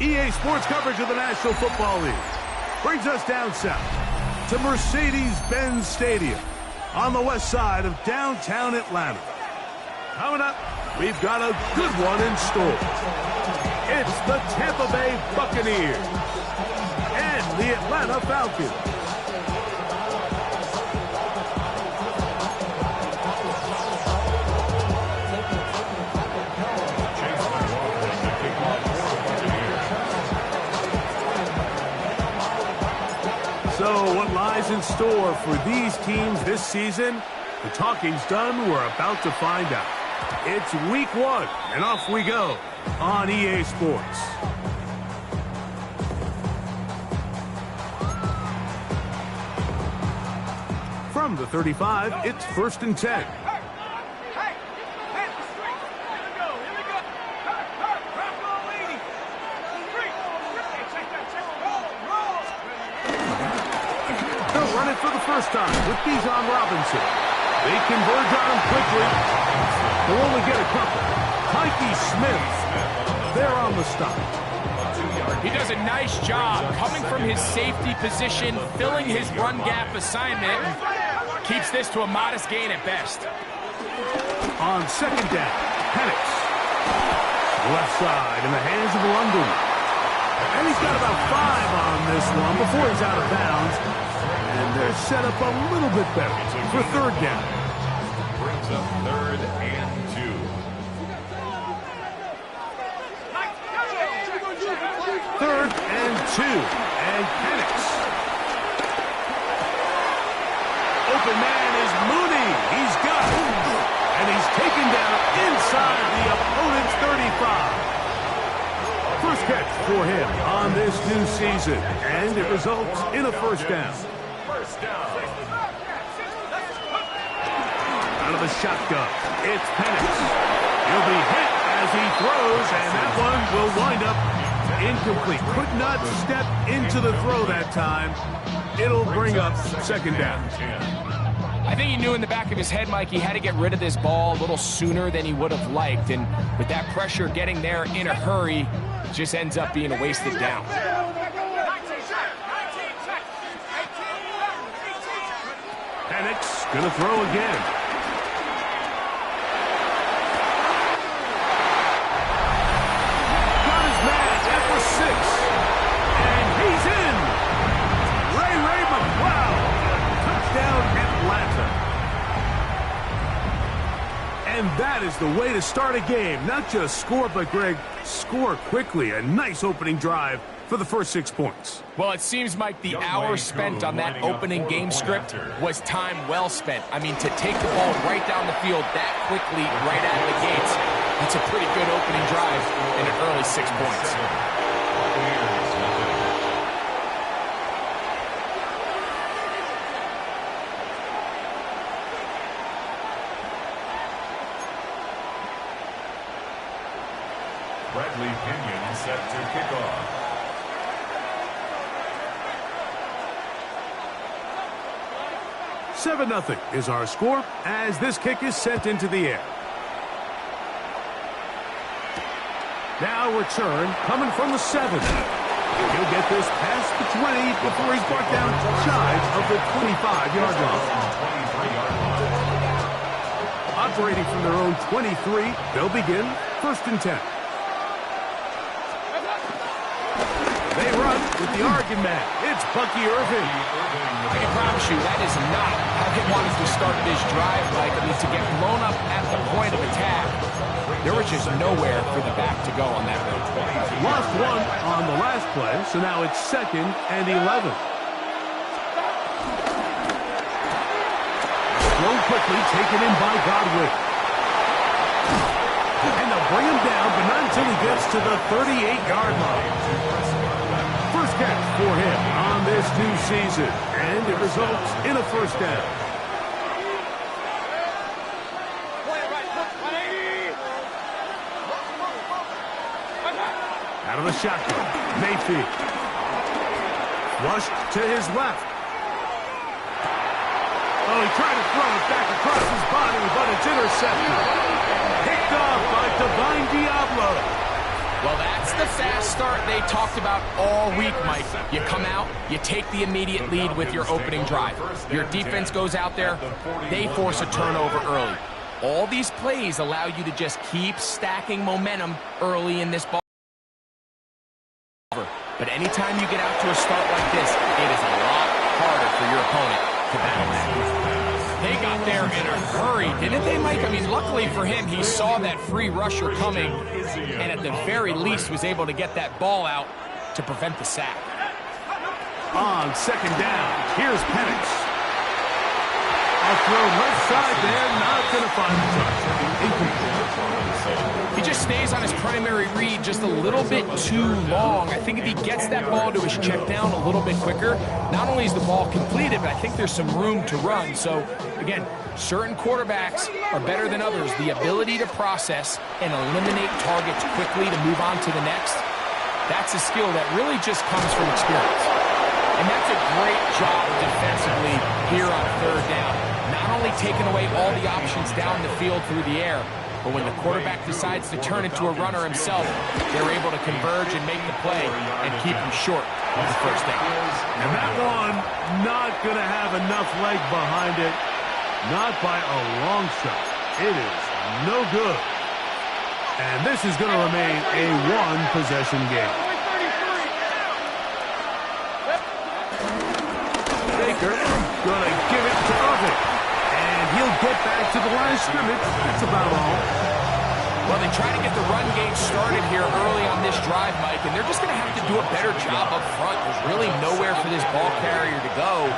EA Sports coverage of the National Football League brings us down south to Mercedes-Benz Stadium on the west side of downtown Atlanta. Coming up, we've got a good one in store. It's the Tampa Bay Buccaneers and the Atlanta Falcons. So what lies in store for these teams this season? The talking's done. We're about to find out. It's week 1, and off we go on EA Sports. From the 35, it's 1st and 10. For the first time with Bijan Robinson. They converge on him quickly. They'll only get a couple. Tyke Smith, they're on the stop. He does a nice job coming from his safety position, filling his run gap assignment, keeps this to a modest gain at best. On 2nd down, Penix. Left side in the hands of London. And he's got about 5 on this one before he's out of bounds. And they're set up a little bit better for 3rd down. Brings up 3rd and 2. 3rd and 2. And Penix. Open man is Mooney. He's got it. And he's taken down inside the opponent's 35. First catch for him on this new season. And it results in a 1st down. Out of the shotgun, it's Penix. He'll be hit as he throws, and that one will wind up incomplete. Could not step into the throw that time. It'll bring up 2nd down. I think he knew in the back of his head, Mike, he had to get rid of this ball a little sooner than he would have liked. And with that pressure getting there in a hurry, just ends up being a wasted down. Penix gonna throw again. Got his man at the 6. And he's in. Ray Raymond, wow. Touchdown Atlanta. And that is the way to start a game. Not just score, but Greg, score quickly. A nice opening drive for the first 6 points. Well, it seems, Mike, the hour spent on that opening game script was time well spent. I mean, to take the ball right down the field that quickly, right out of the gates, that's a pretty good opening drive in an early 6 points. Bradley Pinion set to kick off. 7-0 is our score as this kick is sent into the air. Now return coming from the 7. He'll get this past the 20 before he's brought down shy of the 25-yard line. Operating from their own 23, they'll begin 1st and 10. They run with the Oregon man. It's Bucky Irving. I can promise you that is not how he wanted to start this drive, Mike. I mean, to get blown up at the point of attack, there was just nowhere for the back to go on that run. Lost 1 on the last play, so now it's 2nd and 11. Thrown quickly, taken in by Godwin. And they'll bring him down, but not until he gets to the 38-yard line. First catch for him on this new season, and it results in a 1st down. Out of the shotgun, Mayfield. Flushed to his left. Oh, he tried to throw it back across his body, but it's intercepted. Picked off by Divine Diablo. Well, that's the fast start they talked about all week, Mike. You come out, you take the immediate lead with your opening drive. Your defense goes out there, they force a turnover early. All these plays allow you to just keep stacking momentum early in this ball. But anytime you get out to a start like this, it is a lot harder for your opponent to battle that. They got there in a hurry, didn't they, Mike? I mean, luckily for him, he saw that free rusher coming and at the very least was able to get that ball out to prevent the sack. On second down, here's Penix. A throw left side there, not going to find the touch. Incomplete. He just stays on his primary read just a little bit too long. I think if he gets that ball to his check down a little bit quicker, not only is the ball completed, but I think there's some room to run. So, again, certain quarterbacks are better than others. The ability to process and eliminate targets quickly to move on to the next, that's a skill that really just comes from experience. And that's a great job defensively here on third down. Not only taking away all the options down the field through the air, but when the quarterback decides to turn into a runner himself, they're able to converge and make the play and keep him short of the first down. And that one, not going to have enough leg behind it. Not by a long shot. It is no good. And this is going to remain a one-possession game. Baker going to give it to Irving. And he'll get back to the line of scrimmage. That's about all. Well, they try to get the run game started here early on this drive, Mike, and they're just going to have to do a better job up front. There's really nowhere for this ball carrier to go.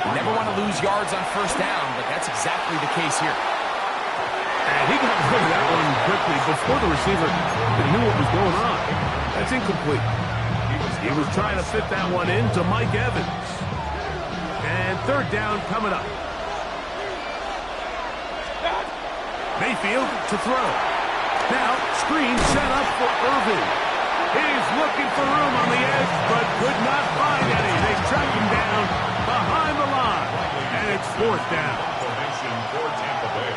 You never want to lose yards on first down, but that's exactly the case here. And he got rid of that one quickly before the receiver knew what was going on. That's incomplete. He was trying to fit that one into Mike Evans. And third down coming up. Mayfield to throw. Now, screen set up for Irving. He's looking for room on the edge, but could not find any. They track him down behind the line. And it's fourth down. Formation for Tampa Bay.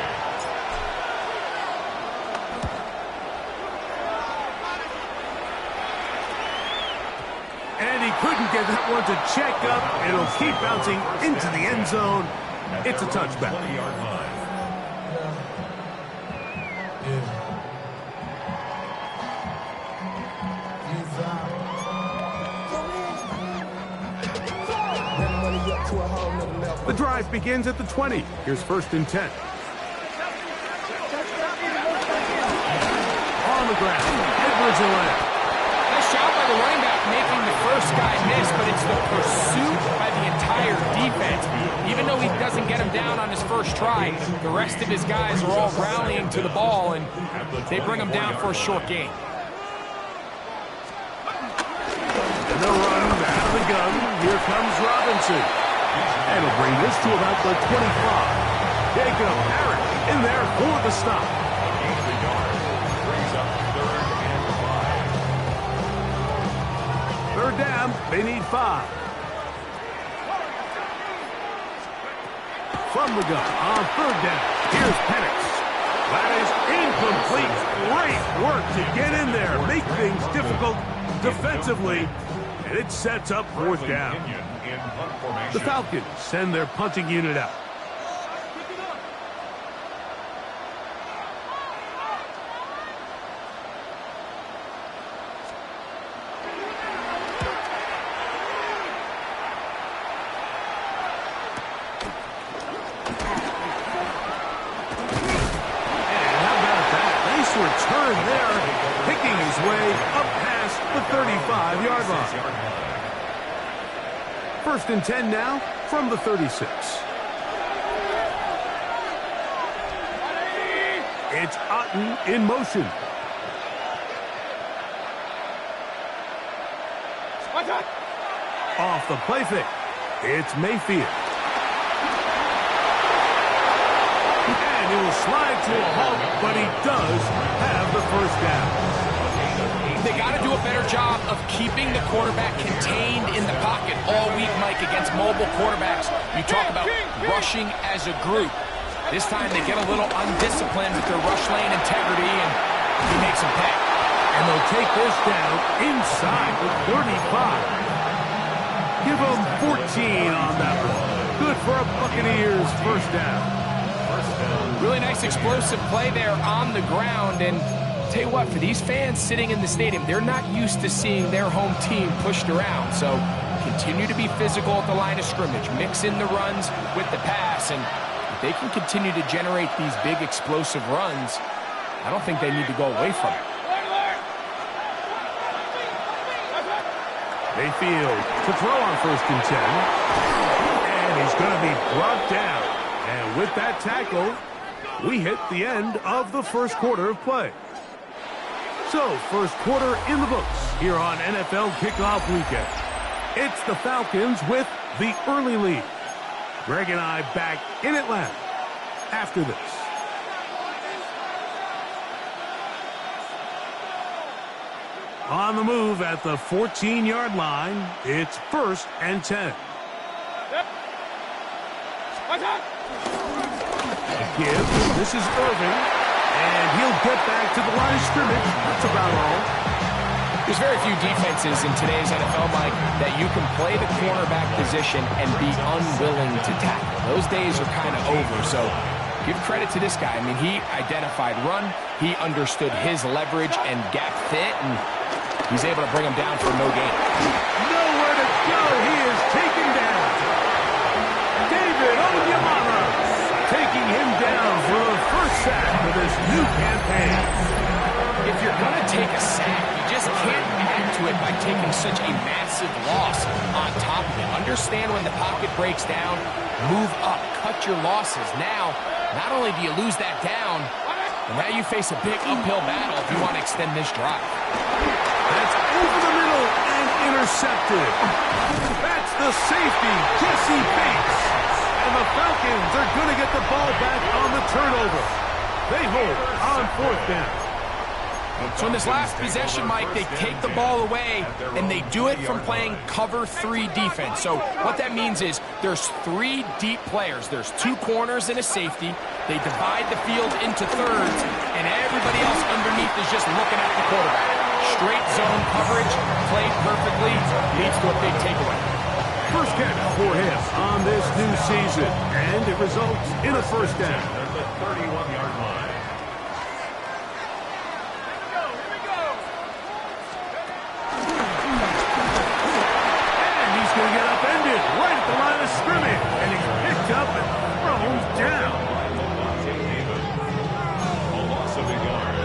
And he couldn't get that one to check up. It'll keep bouncing into the end zone. It's a touchback. 20-yard line. The drive begins at the 20. Here's first and 10. On the ground. Edwards away. Nice job by the running back making the first guy miss, but it's the pursuit by the entire defense. Even though he doesn't get him down on his first try, the rest of his guys are all rallying to the ball, and they bring him down for a short gain. And they'll run out of the gun. Here comes Robinson. And he'll bring this to about the 25. Jacob Harris in there for the stop. Gains the yard. Brings up third and 5. Third down, they need 5. From the gun on third down, here's Penix. That is incomplete. Great work to get in there, make things difficult defensively, and it sets up fourth down. The Falcons send their punting unit out. Return there, picking his way up past the 35-yard line. First and 10 now from the 36. It's Otten in motion. Off the play fake. It's Mayfield. He will slide to a halt, but he does have the first down. They got to do a better job of keeping the quarterback contained in the pocket all week, Mike, against mobile quarterbacks. You talk about rushing as a group. This time they get a little undisciplined with their rush lane integrity, and he makes them pay. And they'll take this down inside the 35. Give them 14 on that one. Good for a Buccaneers first down. Really nice explosive play there on the ground. And tell you what, for these fans sitting in the stadium, they're not used to seeing their home team pushed around. So continue to be physical at the line of scrimmage. Mix in the runs with the pass. And if they can continue to generate these big explosive runs, I don't think they need to go away from it. Mayfield to throw on 1st and 10. And he's going to be brought down. And with that tackle, we hit the end of the first quarter of play. So, first quarter in the books here on NFL Kickoff Weekend. It's the Falcons with the early lead. Greg and I back in Atlanta after this. On the move at the 14-yard line, it's 1st and 10. Give. This is Irving, and he'll get back to the line of scrimmage. That's about all. There's very few defenses in today's NFL, Mike, that you can play the cornerback position and be unwilling to tackle. Those days are kind of over, so give credit to this guy. I mean, he identified run, he understood his leverage and gap fit, and he's able to bring him down for no gain. Nowhere to go. He is taken down. David Onyemata taking him down for the first sack of this new campaign. If you're going to take a sack, you just can't add to it by taking such a massive loss on top of it. Understand when the pocket breaks down, move up, cut your losses. Now, not only do you lose that down, but now you face a big uphill battle if you want to extend this drive. That's over the middle and intercepted. That's the safety, Jesse Bates. And the Falcons are going to get the ball back on the turnover. They hold on 4th down. So in this last possession, Mike, they take the ball away, and they do it from playing cover 3 defense. So what that means is there's 3 deep players. There's 2 corners and a safety. They divide the field into thirds, and everybody else underneath is just looking at the quarterback. Straight zone coverage, played perfectly, leads to a big takeaway. First catch for him on this new season, and it results in a first down. At the 31-yard line. And he's going to get upended right at the line of scrimmage, and he's picked up and thrown down. A loss of a yard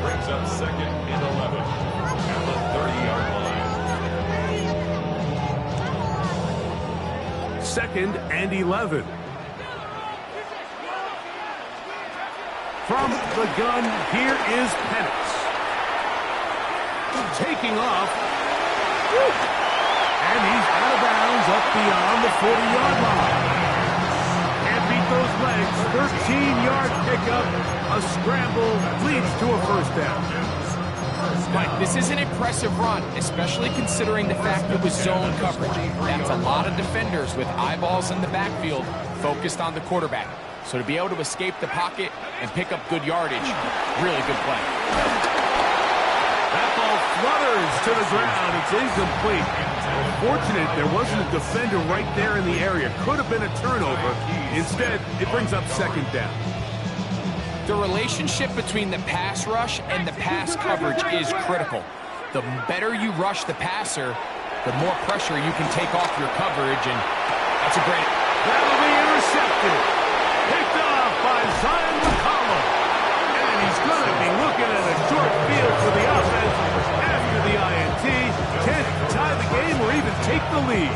brings up 2nd and 11 at the 30-yard line. 2nd and 11. From the gun, here is Penix. Taking off. And he's out of bounds up beyond the 40-yard line. Can't beat those legs. 13-yard pickup. A scramble leads to a first down. Mike, this is an impressive run, especially considering the fact it was zone coverage. That's a lot of defenders with eyeballs in the backfield focused on the quarterback. So to be able to escape the pocket and pick up good yardage, really good play. That ball flutters to the ground. It's incomplete. Fortunate there wasn't a defender right there in the area. Could have been a turnover. Instead, it brings up 2nd down. The relationship between the pass rush and the pass coverage is critical. The better you rush the passer, the more pressure you can take off your coverage, and that's a great... That'll be intercepted. Picked off by Zion McCollum. And he's going to be looking at a short field for the offense after the INT. Can't tie the game or even take the lead.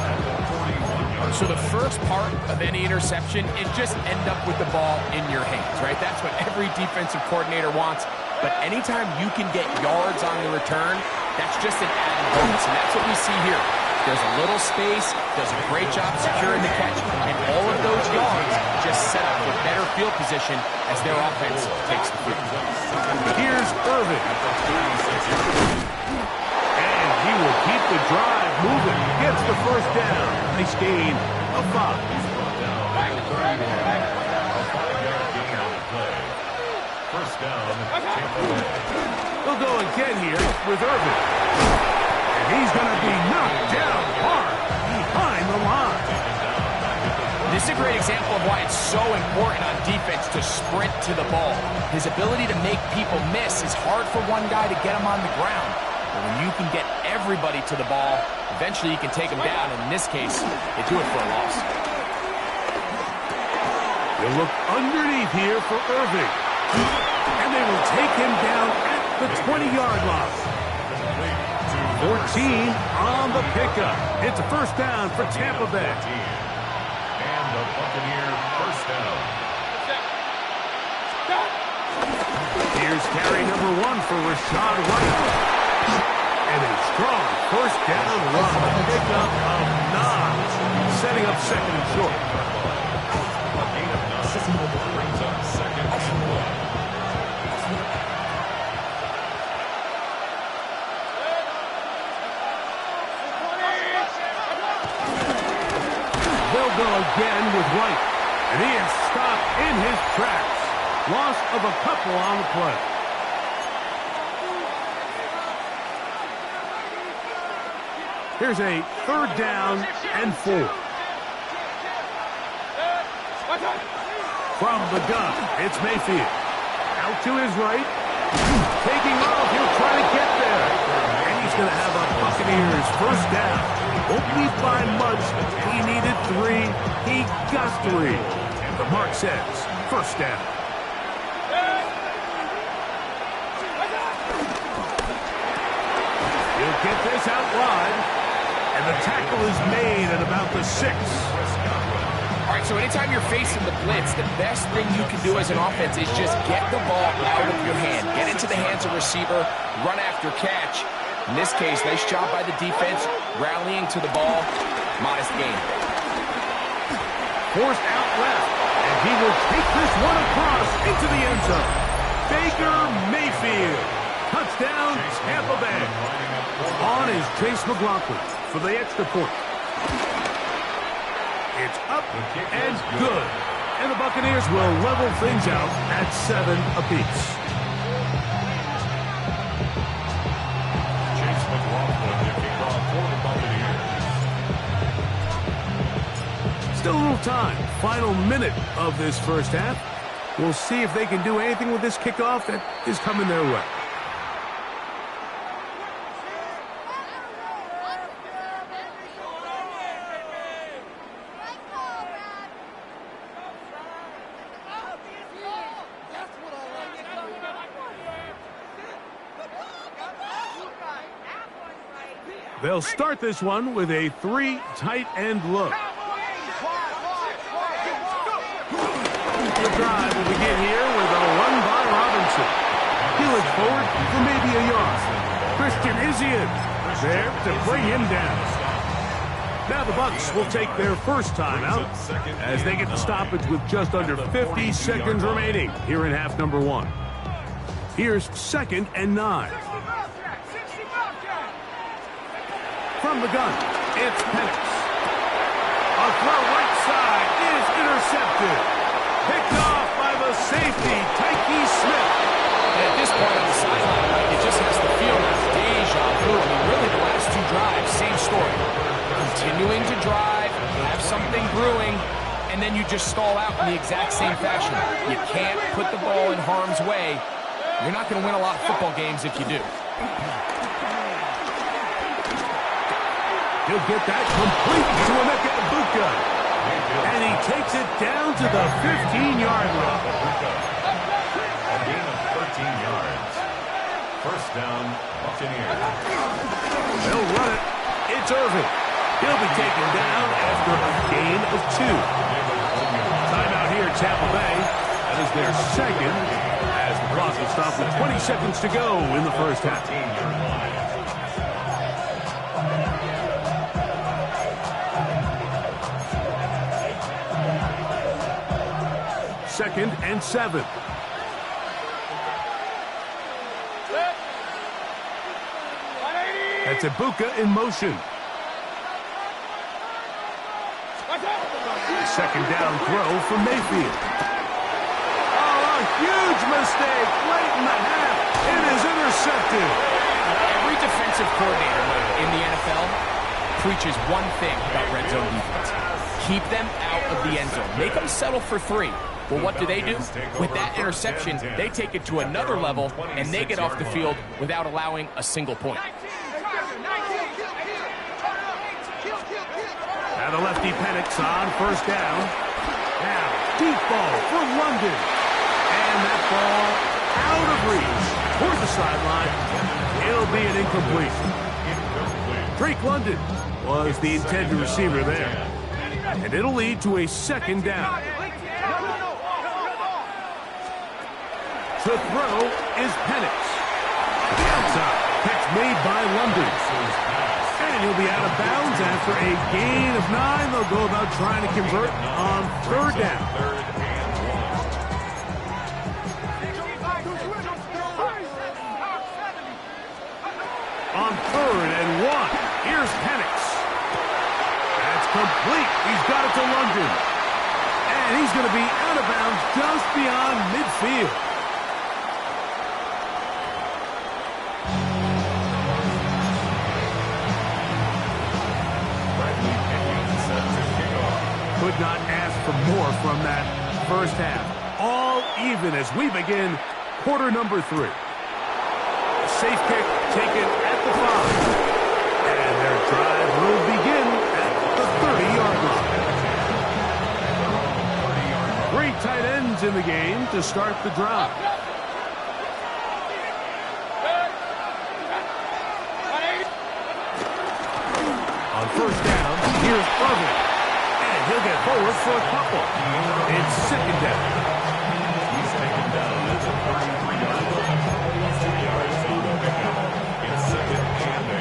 So the first part of any interception is just end up with the ball in your hands, right? That's what every defensive coordinator wants. But anytime you can get yards on the return, that's just an added bonus. And that's what we see here. There's a little space, does a great job securing the catch, and all of those yards just set up for better field position as their offense takes the field. Here's Irving. And he will keep the drive moving. Gets the first down. Nice gain of 5. First down, Tampa Bay. He'll go again here with Irving. And he's going to be knocked down hard behind the line. This is a great example of why it's so important on defense to sprint to the ball. His ability to make people miss is hard for one guy to get him on the ground. But when you can get everybody to the ball, eventually you can take him down. And in this case, they do it for a loss. They'll look underneath here for Irving. And they will take him down at the 20-yard line. 14 on the pickup. It's a first down for Tampa Bay. And the Buccaneer first down. Here's carry number 1 for Rachaad White. And a strong first down run. Pickup of 9. Setting up second and short. A gain of 9 brings up second and 1. They'll go again with White. And he is stopped in his tracks. Loss of a couple on the play. Here's a third down and 4. From the gun, it's Mayfield. Out to his right. Taking off, he'll try to get there. And he's going to have a Buccaneers first down. Won't be by much. He needed 3. He got 3. The mark says first down. He'll get this out wide. And the tackle is made at about the 6. All right, so anytime you're facing the blitz, the best thing you can do as an offense is just get the ball out of your hand. Get into the hands of receiver, run after catch. In this case, nice job by the defense, rallying to the ball. Modest gain. Forced out left, and he will take this one across into the end zone. Baker Mayfield. Touchdown, Tampa Bay. On is Chase McLaughlin for the extra point. It's up and good. And the Buccaneers will level things out at 7 apiece. Chase McLaughlin, the kickoff for the Buccaneers. Still a little time. Final minute of this first half. We'll see if they can do anything with this kickoff that is coming their way. They'll start this one with a 3 tight end look. The drive will begin here with a run by Robinson. He looks forward for maybe a yard. Christian Izien there to bring him down. Now the Bucs will take their first time out as they get the stoppage with just under 50 seconds remaining here in half number 1. Here's 2nd and 9. From the gun, it's Penix. A throw right side is intercepted. Picked off by the safety, Tyke Smith. And at this point on the sideline, it just has the feel of deja vu. I mean, really the last 2 drives, same story. Continuing to drive, have something brewing, and then you just stall out in the exact same fashion. You can't put the ball in harm's way. You're not going to win a lot of football games if you do. He'll get that complete to Emeka Egbuka. And he takes it down to the 15-yard line. A gain of 13 yards. First down, Buccaneers. They'll run it. It's Irving. He'll be taken down after a gain of 2. Timeout here at Tampa Bay. That is their second as the clock will stop with 20 seconds to go in the first half. 2nd and 7. That's Egbuka in motion. Second down throw for Mayfield. Oh, a huge mistake late in the half. It is intercepted. Every defensive coordinator in the NFL preaches one thing about red zone defense. Keep them out of the end zone. Make them settle for 3. Well, what do? With that interception, they take it to another level, and they get off the field without allowing a single point. Now the lefty Penix on first down. Now, deep ball for London. And that ball out of reach toward the sideline. It'll be an incompletion. Drake London was the intended receiver there. And it'll lead to a second down. To throw is Penix. To the outside. Catch made by London. And he'll be out of bounds after a gain of 9. They'll go about trying to convert on third down. On 3rd and 1. Here's Penix. That's complete. He's got it to London. And he's going to be out of bounds just beyond midfield. Could not ask for more from that first half. All even as we begin quarter number 3. A safe kick taken at the 5. And their drive will begin at the 30-yard line. 3 tight ends in the game to start the drive. On first down, here's Irvin. He'll get forward for a couple. It's second down. He's taken down at the 33-yard line. 3 yards to the pickup. It's second and 8.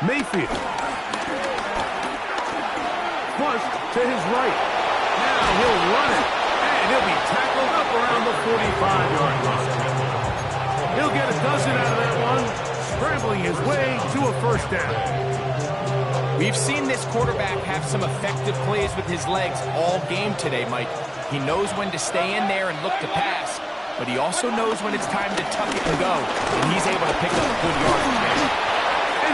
Mayfield. Flushed to his right. Now he'll run it. And he'll be tackled up around the 45-yard line. He'll get a dozen out of that one, scrambling his way to a first down. We've seen this quarterback have some effective plays with his legs all game today, Mike. He knows when to stay in there and look to pass, but he also knows when it's time to tuck it and go, and he's able to pick up a good yardage there.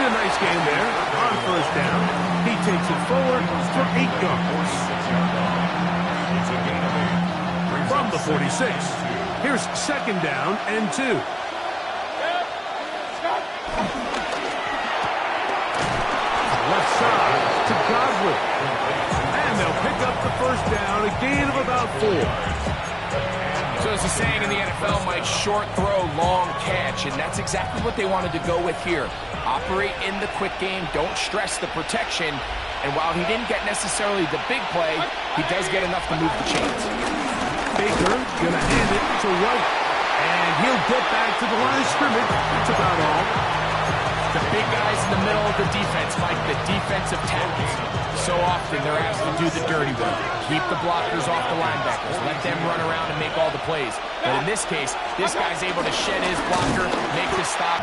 And a nice game there on first down. He takes it forward for 8 yards. From the 46, here's second down and 2. Left side to Godwin. And they'll pick up the first down, a gain of about 4. So as a saying in the NFL, Mike, short throw, long catch, and that's exactly what they wanted to go with here. Operate in the quick game, don't stress the protection, and while he didn't get necessarily the big play, he does get enough to move the chains. Baker gonna hand it to White, and he'll get back to the line of scrimmage. That's about all. The big guys in the middle of the defense, Mike, the defensive tackles. So often they're asked to do the dirty work. Keep the blockers off the linebackers. Let them run around and make all the plays. But in this case, this guy's able to shed his blocker, make the stop.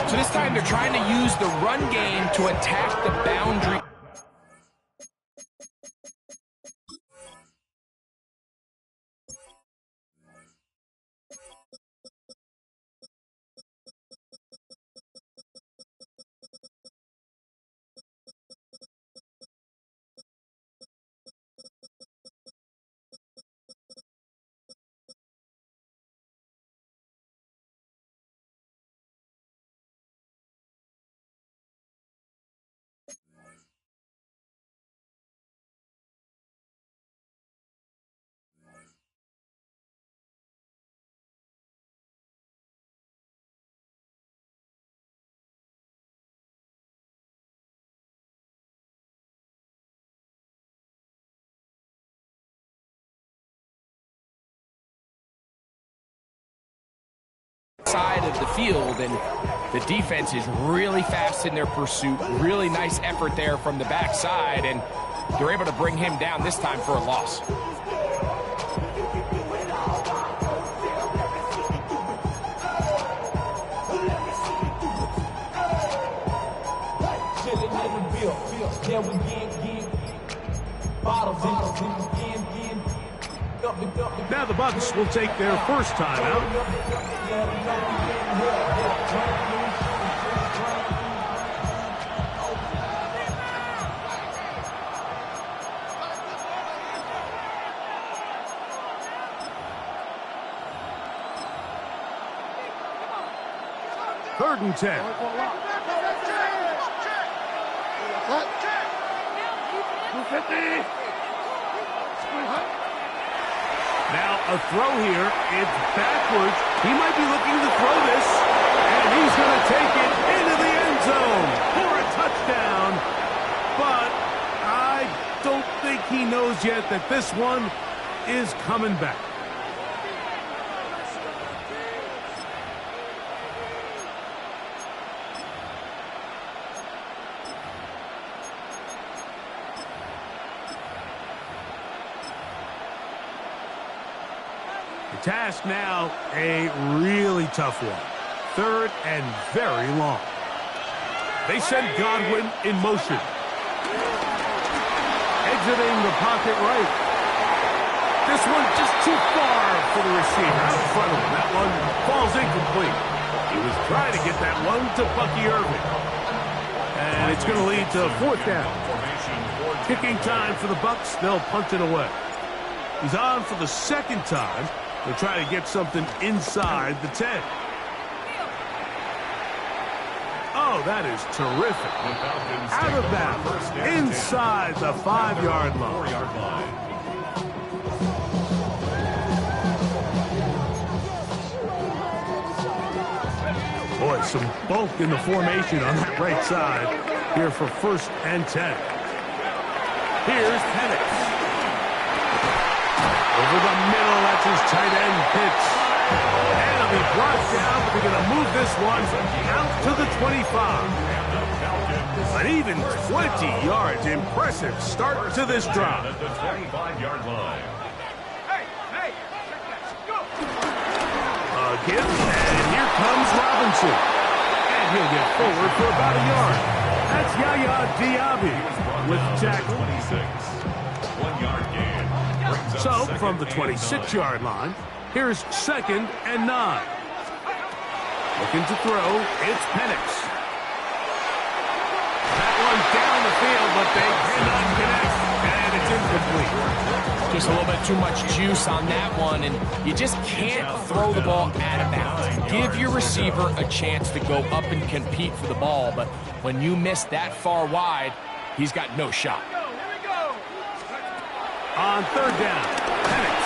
So this time they're trying to use the run game to attack the boundary. Side of the field, and the defense is really fast in their pursuit. Really nice effort there from the backside, and they're able to bring him down this time for a loss. Now the Bucs will take their first timeout. Third and 10. Now a throw here. It's backwards. He might be looking to throw this. And he's going to take it into the end zone for a touchdown. But I don't think he knows yet that this one is coming back. The task now, a really tough one. Third and very long. They send Godwin in motion. Exiting the pocket right. This one just too far for the receiver. Out in front of him. That one falls incomplete. He was trying to get that one to Bucky Irving. And it's going to lead to fourth down. Kicking time for the Bucs. They'll punt it away. He's on for the second time. They'll try to get something inside the 10. Oh, that is terrific. Out of bounds, inside the 5-yard line. Boy, some bulk in the formation on that right side here for first and 10. Here's Penix. Over the middle, that's his tight end pitch. And it'll be brought down, but they're going to move this one out to the 25. An even 20 yards. Impressive start to this drive. At the 25-yard line. Again, and here comes Robinson. And he'll get forward for about a yard. That's Yaya Diaby with the tackle. 26. 1-yard gain. So, from the 26-yard line, here's second and 9. Looking to throw, it's Penix. That one down the field, but they cannot connect, and it's incomplete. Just a little bit too much juice on that one, and you just can't throw the ball out of bounds. Give your receiver a chance to go up and compete for the ball, but when you miss that far wide, he's got no shot. On third down, Penix.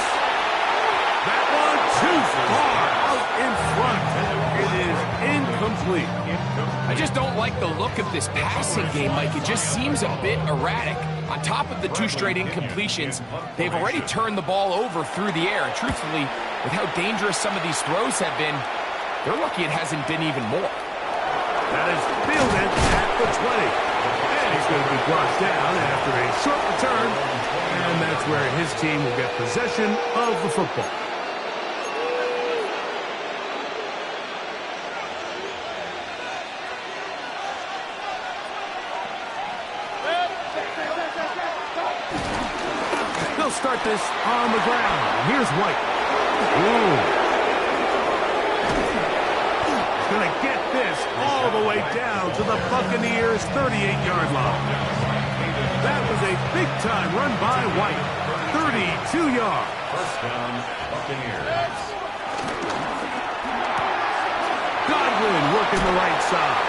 That one too far out in front. It is incomplete. I just don't like the look of this passing game, Mike. It just seems a bit erratic. On top of the 2 straight incompletions, they've already turned the ball over through the air. And truthfully, with how dangerous some of these throws have been, they're lucky it hasn't been even more. That is fielded at the 20. And he's going to be brought down after a short return. And that's where his team will get possession of the football. They'll start this on the ground. Here's White. Ooh. He's going to get this all the way down to the Buccaneers' 38-yard line. That was a big-time run by White. 32 yards. First down, Buccaneers. Godwin working the right side.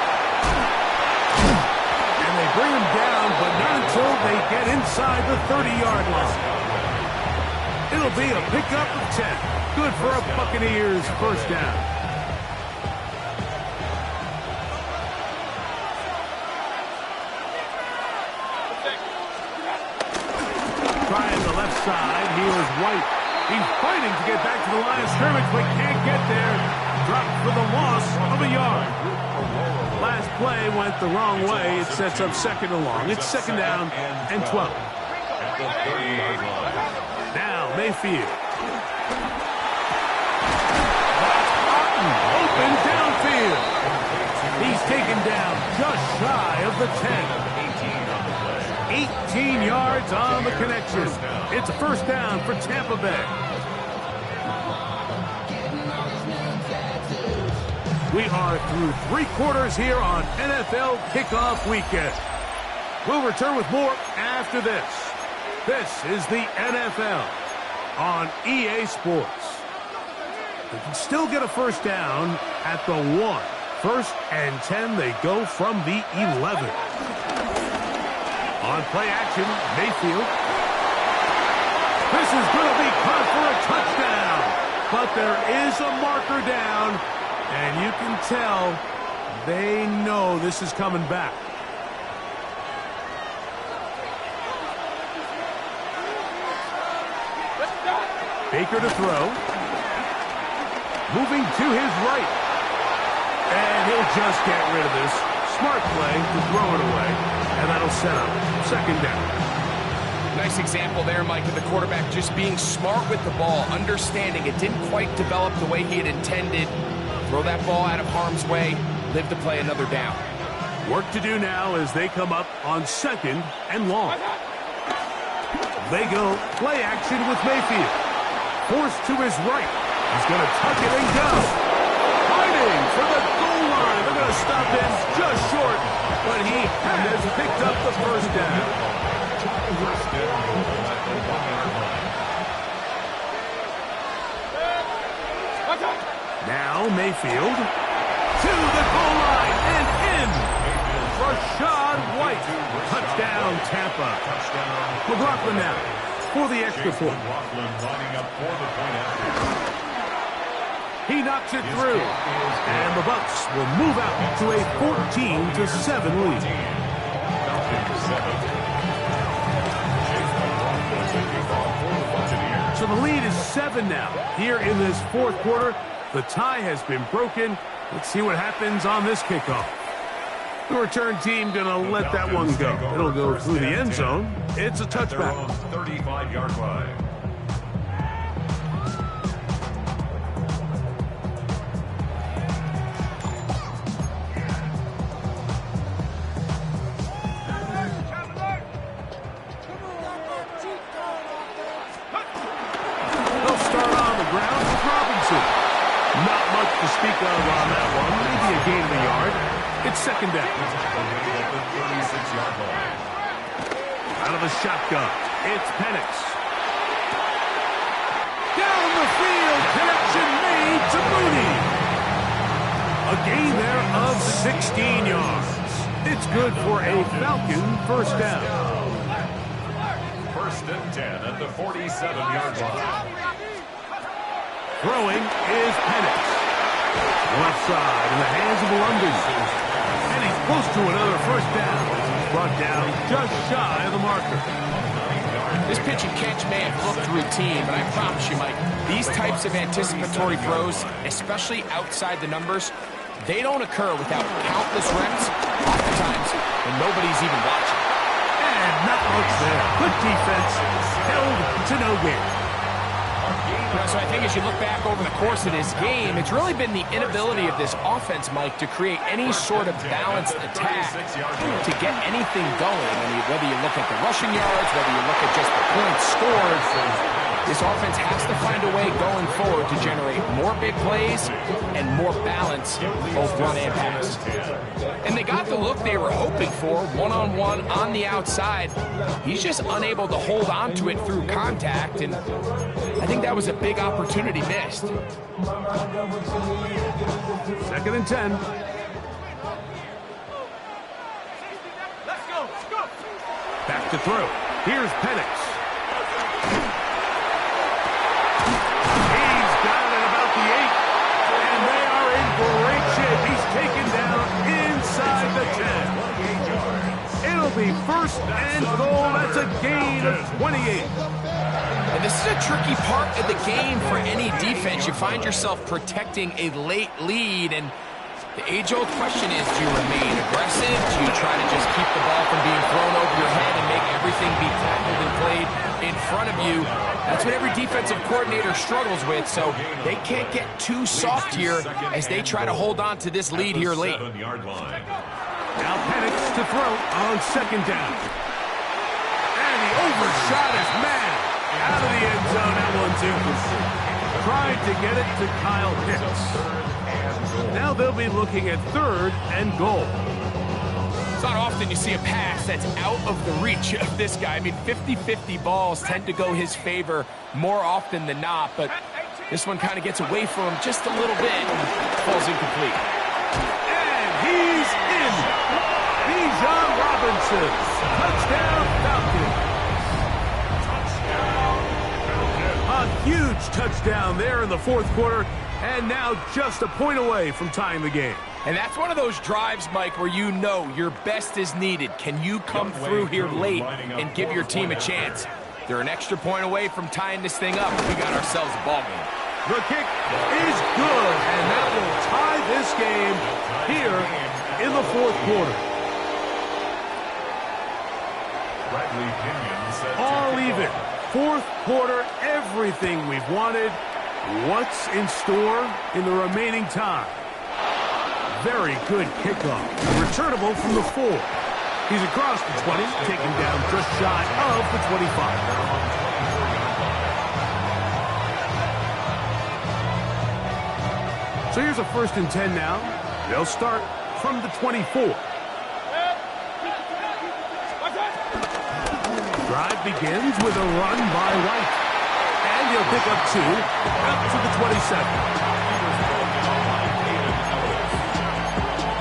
And they bring him down, but not until they get inside the 30-yard line. It'll be a pickup of 10. Good for a Buccaneers first down. Trying the left side. Here's White. He's fighting to get back to the line of scrimmage, but can't get there. Dropped for the loss of a yard. Last play went the wrong way. It sets up second and long. It's second down and 12. At the 38 line. Now Mayfield. Otten open downfield. He's taken down just shy of the 10. 18 yards on the connection. It's a first down for Tampa Bay. We are through 3 quarters here on NFL Kickoff Weekend. We'll return with more after this. This is the NFL on EA Sports. They can still get a first down at the 1. First and 10, they go from the 11. On play action, Mayfield. This is going to be caught for a touchdown. But there is a marker down, and you can tell they know this is coming back. Baker to throw. Moving to his right. And he'll just get rid of this. Smart play to throw it away. And that'll set up second down. Nice example there, Mike, of the quarterback just being smart with the ball, understanding it didn't quite develop the way he had intended. Throw that ball out of harm's way, live to play another down. Work to do now as they come up on second and long. They go play action with Mayfield. Forced to his right. He's going to tuck it and go. Fighting for the goal line. They're going to stop him just short, but he has picked up the first down. Now Mayfield to the goal line and in. Rachaad White. Touchdown, Tampa. McLaughlin now for the extra point. He knocks it through, and the Bucs will move out to a 14-7 lead. So the lead is 7 now. Here in this fourth quarter, the tie has been broken. Let's see what happens on this kickoff. The return team going to let that one go. It'll go through the end zone. It's a touchback. 35-yard line. Not much to speak of on that one. Maybe a gain of a yard. It's second down. Out of the shotgun, it's Penix. Down the field, connection made to Mooney. A gain there of 16 yards. It's good for a Falcon first down. First and 10 at the 47-yard line. Throwing is Penix. Left side in the hands of London. And he's close to another first down. Brought down just shy of the marker. This pitch and catch may have looked routine, but I promise you, Mike, these types of anticipatory throws, especially outside the numbers, they don't occur without countless reps, oftentimes when nobody's even watching. And not much there. Good defense. Held to no gain. So I think as you look back over the course of this game, it's really been the inability of this offense, Mike, to create any sort of balanced attack to get anything going. I mean, whether you look at the rushing yards, whether you look at just the points scored, this offense has to find a way going forward to generate more big plays and more balance, both run and pass. And they got the look they were hoping for, one-on-one on the outside. He's just unable to hold on to it through contact, and I think that was a big opportunity missed. Second and 10. Back to throw. Here's Penix. He's got it about the 8. And they are in great shape. He's taken down inside the 10. It'll be first and goal. That's a gain of 28. And this is a tricky part of the game for any defense. You find yourself protecting a late lead, and the age-old question is, do you remain aggressive? Do you try to just keep the ball from being thrown over your head and make everything be tackled and played in front of you? That's what every defensive coordinator struggles with, so they can't get too soft here as they try to hold on to this lead here late. Now Penix to throw on second down. And he overshot his man. Out of the end zone, that one's incomplete. tried to get it to Kyle Pitts. Now they'll be looking at 3rd and goal. It's not often you see a pass that's out of the reach of this guy. I mean, 50-50 balls tend to go his favor more often than not, but this one kind of gets away from him just a little bit and falls incomplete. And he's in. Bijan Robinson. Touchdown, Falcons. A huge touchdown there in the 4th quarter, and now just a point away from tying the game. And that's one of those drives, Mike, where you know your best is needed. Can you come through here late and give your team a chance? They're an extra point away from tying this thing up. We got ourselves a ball game. The kick is good, and that will tie this game here in the 4th quarter. All even. 4th quarter, everything we've wanted. What's in store in the remaining time? Very good kickoff. Returnable from the 4. He's across the 20, taken down just shy of the 25. So here's a 1st and 10 now. They'll start from the 24. Drive begins with a run by White. And he'll pick up 2 up to the 27.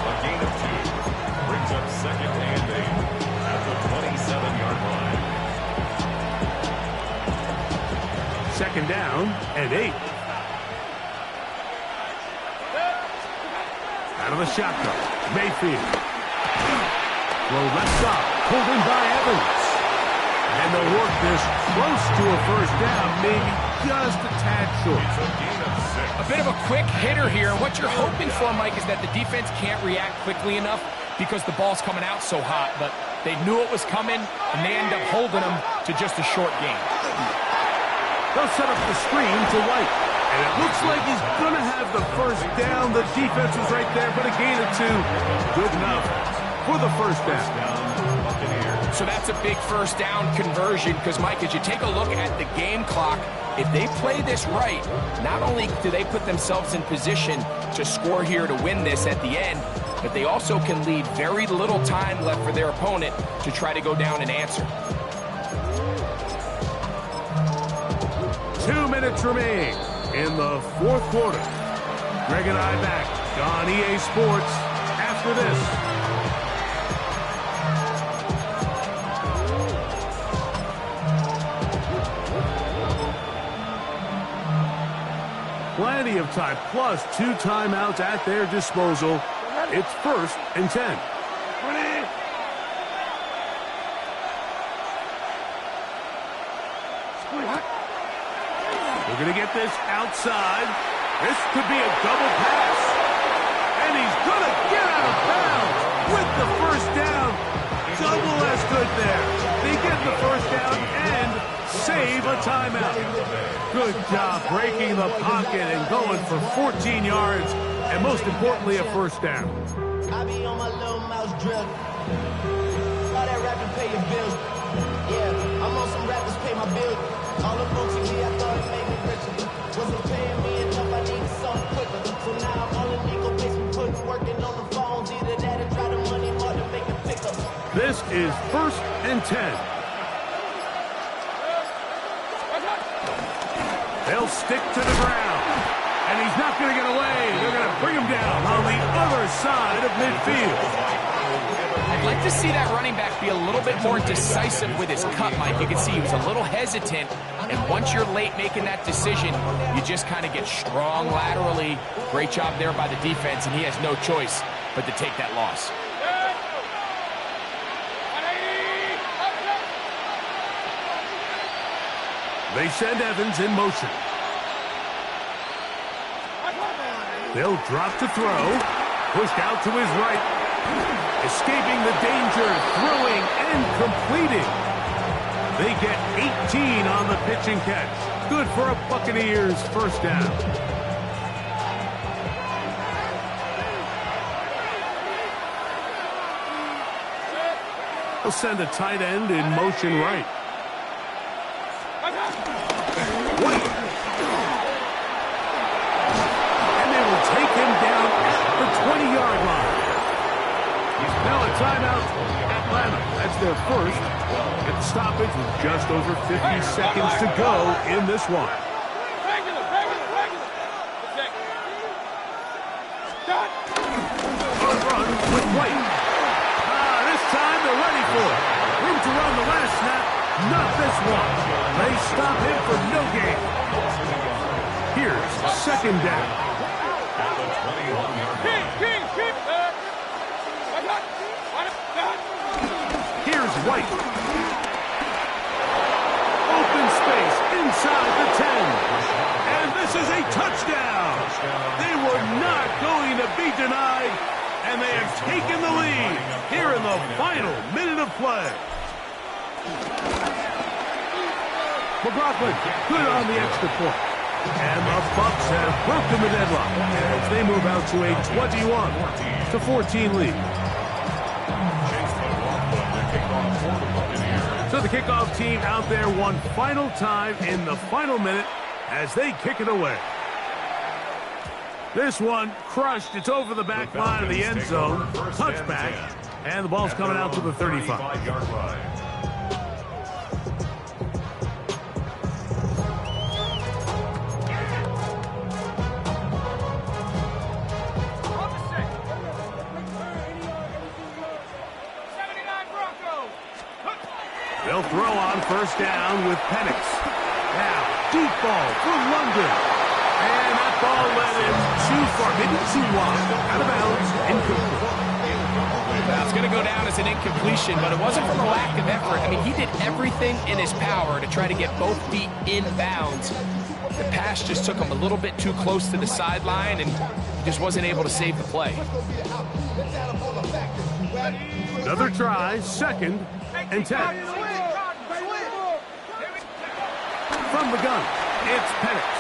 A gain of 2 brings up 2nd and 8 at the 27-yard line. 2nd down and 8. Out of the shotgun, Mayfield. Throw left side, pulled in by Evans. And they'll work this close to a 1st down, maybe just a tad short. A bit of a quick hitter here. And what you're hoping for, Mike, is that the defense can't react quickly enough because the ball's coming out so hot. But they knew it was coming, and they end up holding them to just a short gain. They'll set up the screen to White. And it looks like he's going to have the 1st down. The defense was right there, but a gain of 2. Good enough for the 1st down. So that's a big 1st down conversion because, Mike, as you take a look at the game clock, if they play this right, not only do they put themselves in position to score here to win this at the end, but they also can leave very little time left for their opponent to try to go down and answer. 2 minutes remain in the 4th quarter. Greg and I back on EA Sports after this. Plenty of time, plus 2 timeouts at their disposal. It's 1st and 10. We're going to get this outside. This could be a double pass. And he's going to get out of bounds with the 1st down. Double as good there. They get the 1st down and save a timeout. Good job breaking the pocket and going for 14 yards, and most importantly, a 1st down. I be on my little mouse drill. All that rapping pay your bills. Yeah, I'm on some rappers pay my bills. All the folks in me, I thought it made me richer. Wasn't paying me enough, I needed something quicker. So now I'm on the legal basement, putting working on the phones. Either that or try the money hard to make it pick up. This is 1st and 10. They'll stick to the ground. And he's not going to get away. They're going to bring him down on the other side of midfield. I'd like to see that running back be a little bit more decisive with his cut, Mike. You can see he was a little hesitant. And once you're late making that decision, you just kind of get strong laterally. Great job there by the defense, and he has no choice but to take that loss. They send Evans in motion. They'll drop to throw. Pushed out to his right. Escaping the danger, throwing and completing. They get 18 on the pitch and catch. Good for a Buccaneers 1st down. They'll send a tight end in motion right. White. timeout, Atlanta. That's their first. At the stoppage with just over 50 seconds to go in this one. On run with White. This time they're ready for it. Room to run the last snap. Not this one. They stop him for no gain. Here's second down. Here's White. Open space inside the 10. And this is a touchdown. They were not going to be denied, and they have taken the lead here in the final minute of play. McLaughlin good on the extra point. And the Bucs have broken the deadlock as they move out to a 21-14 lead. So the kickoff team out there one final time in the final minute as they kick it away. This one crushed. It's over the back line of the end zone. Touchback. And the ball's coming out to the 35. They'll throw on first down with Penix. Now, deep ball for London. And that ball led him too far, maybe too wide. Out of bounds, incomplete. Well, it's going to go down as an incompletion, but it wasn't from a lack of effort. I mean, he did everything in his power to try to get both feet in bounds. The pass just took him a little bit too close to the sideline, and he just wasn't able to save the play. Another try, second and 10. From the gun, it's Penix.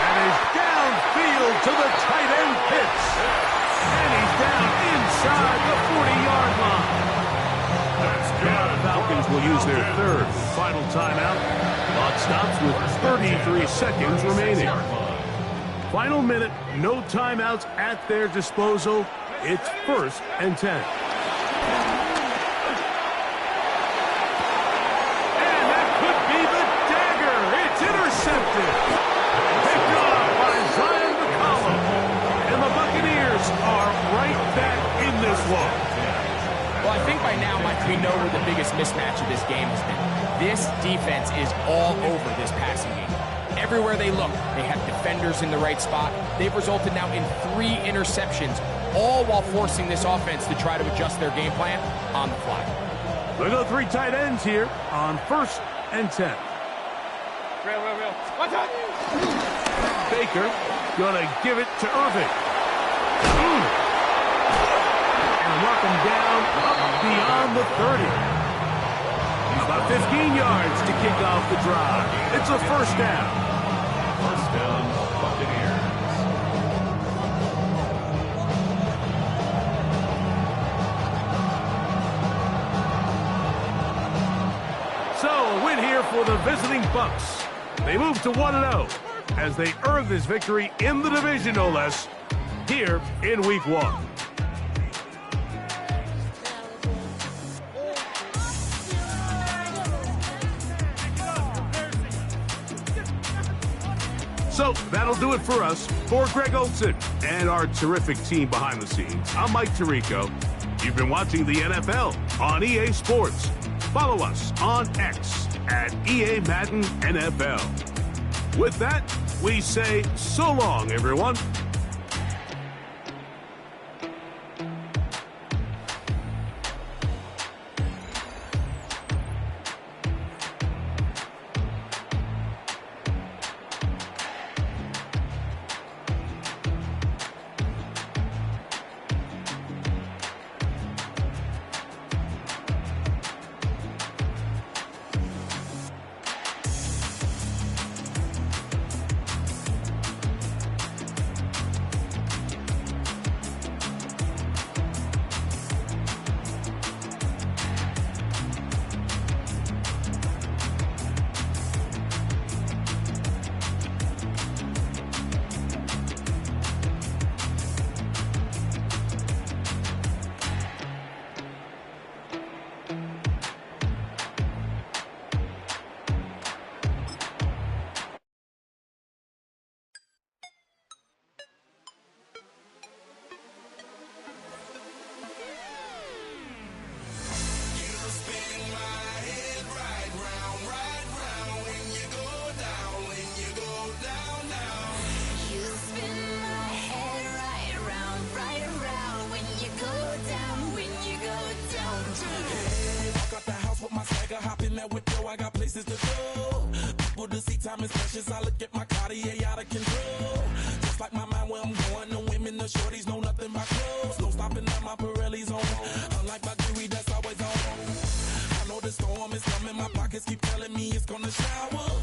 And he's downfield to the tight end Pitts. And he's down inside the 40-yard line. Now the Falcons will use their third final timeout. Clock stops with 33 seconds remaining. Final minute, no timeouts at their disposal. It's first and 10. Well, I think by now, Mike, we know where the biggest mismatch of this game has been. This defense is all over this passing game. Everywhere they look, they have defenders in the right spot. They've resulted now in 3 interceptions, all while forcing this offense to try to adjust their game plan on the fly. We'll go 3 tight ends here on first and 10. Baker gonna give it to Irving. Mark him down up beyond the 30. About 15 yards to kick off the drive. It's a first down. First down, Buccaneers. So a win here for the visiting Bucs. They move to 1-0 as they earn this victory in the division, no less, here in Week 1. So that'll do it for us. For Greg Olson and our terrific team behind the scenes, I'm Mike Tirico. You've been watching the NFL on EA Sports. Follow us on X at EA Madden NFL. With that, we say so long, everyone. in that whip, yo, I got places to go. People to see, time is precious. I look at my Cartier out of control. Just like my mind where I'm going, the women, the shorties know nothing but clothes. No stopping at my Pirelli's on. Unlike my jewelry, that's always on. I know the storm is coming, my pockets keep telling me it's gonna shower.